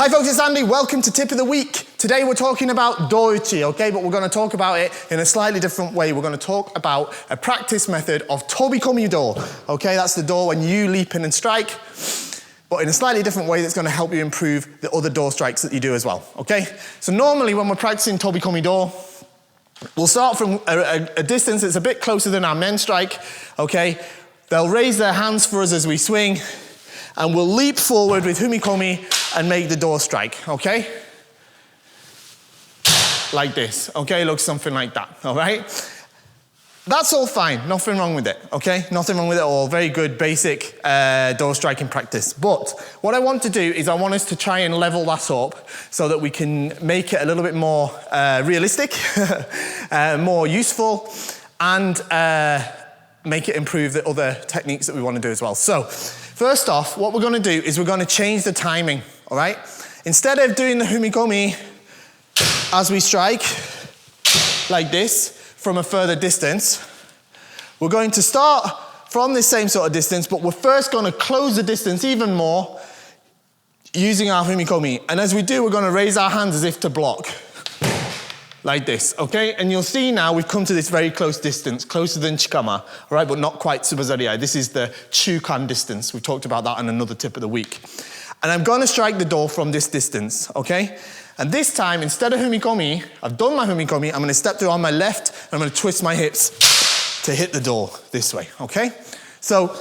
Hi folks, it's Andy. Welcome to Tip of the Week. Today we're talking about do-uchi, okay? But we're going to talk about it in a slightly different way. We're going to talk about a practice method of tobikomi do, okay? That's the do when you leap in and strike, but in a slightly different way that's going to help you improve the other do strikes that you do as well, okay? So normally when we're practicing tobikomi do, we'll start from a distance that's a bit closer than our men strike, okay? They'll raise their hands for us as we swing, and we'll leap forward with humikomi and make the do strike, okay? Like this, okay? Looks something like that, all right? That's all fine, nothing wrong with it, okay? Nothing wrong with it at all. Very good, basic do striking practice. But what I want to do is I want us to try and level that up so that we can make it a little bit more realistic, more useful, and make it improve the other techniques that we want to do as well. So, first off, what we're going to do is we're going to change the timing, all right? Instead of doing the humikomi as we strike, like this, from a further distance, we're going to start from this same sort of distance, but we're first going to close the distance even more using our humikomi. And as we do, we're going to raise our hands as if to block. Like this, okay? And you'll see now we've come to this very close distance, closer than chikama, all right, but not quite tsubazariai. This is the chukan distance. We've talked about that in another tip of the week. And I'm going to strike the do from this distance, okay? And this time, instead of humikomi, I've done my humikomi, I'm going to step through on my left, and I'm going to twist my hips to hit the do this way, okay? So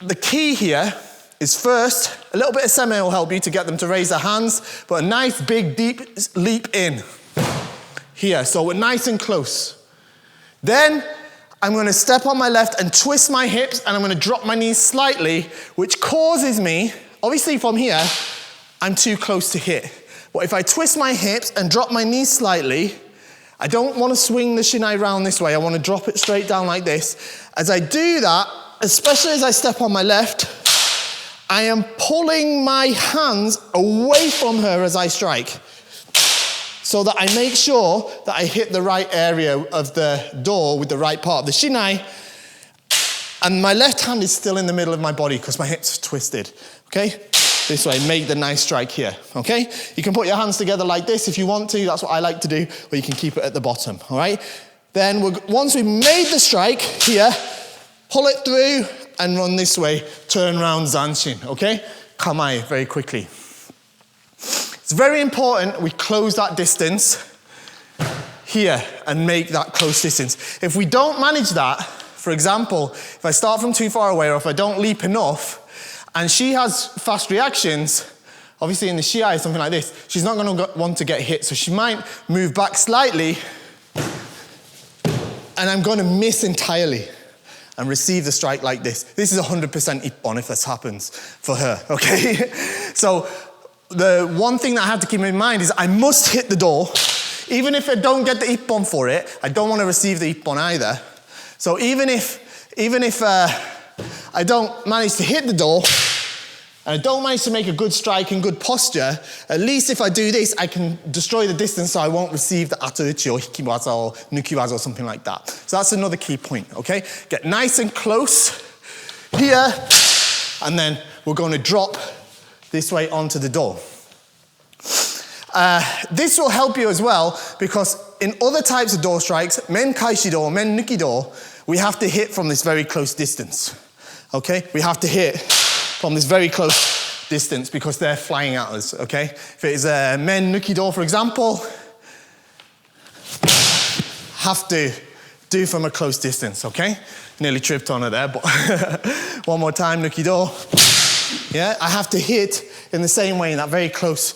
the key here is first, a little bit of seme will help you to get them to raise their hands, but a nice big deep leap in here, so we're nice and close. Then I'm going to step on my left and twist my hips, and I'm going to drop my knees slightly, which causes me, obviously from here, I'm too close to hit. But if I twist my hips and drop my knees slightly, I don't want to swing the shinai round this way, I want to drop it straight down like this. As I do that, especially as I step on my left, I am pulling my hands away from her as I strike, so that I make sure that I hit the right area of the do with the right part of the shinai, and my left hand is still in the middle of my body because my hips are twisted, okay? This way, make the nice strike here, okay? You can put your hands together like this if you want to, that's what I like to do, or you can keep it at the bottom, all right? Then once we've made the strike here, pull it through and run this way, turn round zanshin, okay? Kamae, very quickly. It's very important we close that distance here and make that close distance. If we don't manage that, for example, if I start from too far away or if I don't leap enough, and she has fast reactions, obviously in the shiai, something like this, she's not going to want to get hit, so she might move back slightly, and I'm going to miss entirely and receive the strike like this. This is 100% ippon if this happens for her, okay? So the one thing that I have to keep in mind is I must hit the do. Even if I don't get the ippon for it, I don't want to receive the ippon either. So even if I don't manage to hit the do, and I don't manage to make a good strike and good posture, at least if I do this, I can destroy the distance so I won't receive the atouchi or hikiwaza or nukiwaza or something like that. So that's another key point, okay? Get nice and close here, and then we're going to drop this way onto the do. This will help you as well because in other types of do strikes, men kaishi do, men nuki do, we have to hit from this very close distance, okay? We have to hit from this very close distance because they're flying at us, okay? If it is a men nuki do, for example, have to do from a close distance, okay? Nearly tripped on it there, but one more time, nuki do. Yeah, I have to hit in the same way in that very close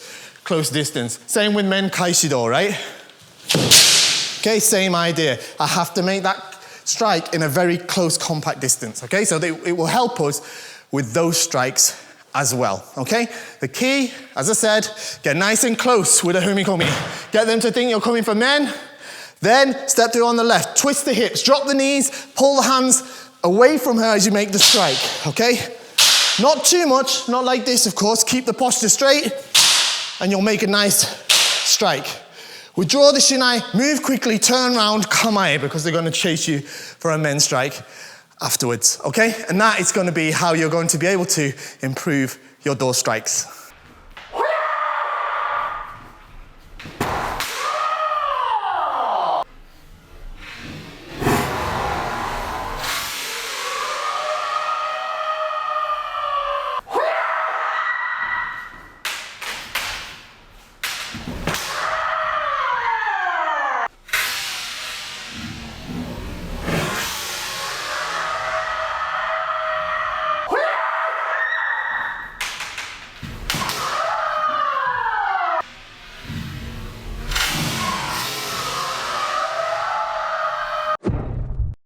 distance. Same with men kaishi do, right? Okay, same idea. I have to make that strike in a very close, compact distance, okay? So it will help us with those strikes as well, okay? The key, as I said, get nice and close with a humikomi. Get them to think you're coming for men, then step through on the left, twist the hips, drop the knees, pull the hands away from her as you make the strike, okay? Not too much, not like this, of course. Keep the posture straight, and you'll make a nice strike. Withdraw the shinai, move quickly, turn round, kamae, because they're going to chase you for a men strike afterwards, okay? And that is going to be how you're going to be able to improve your do strikes.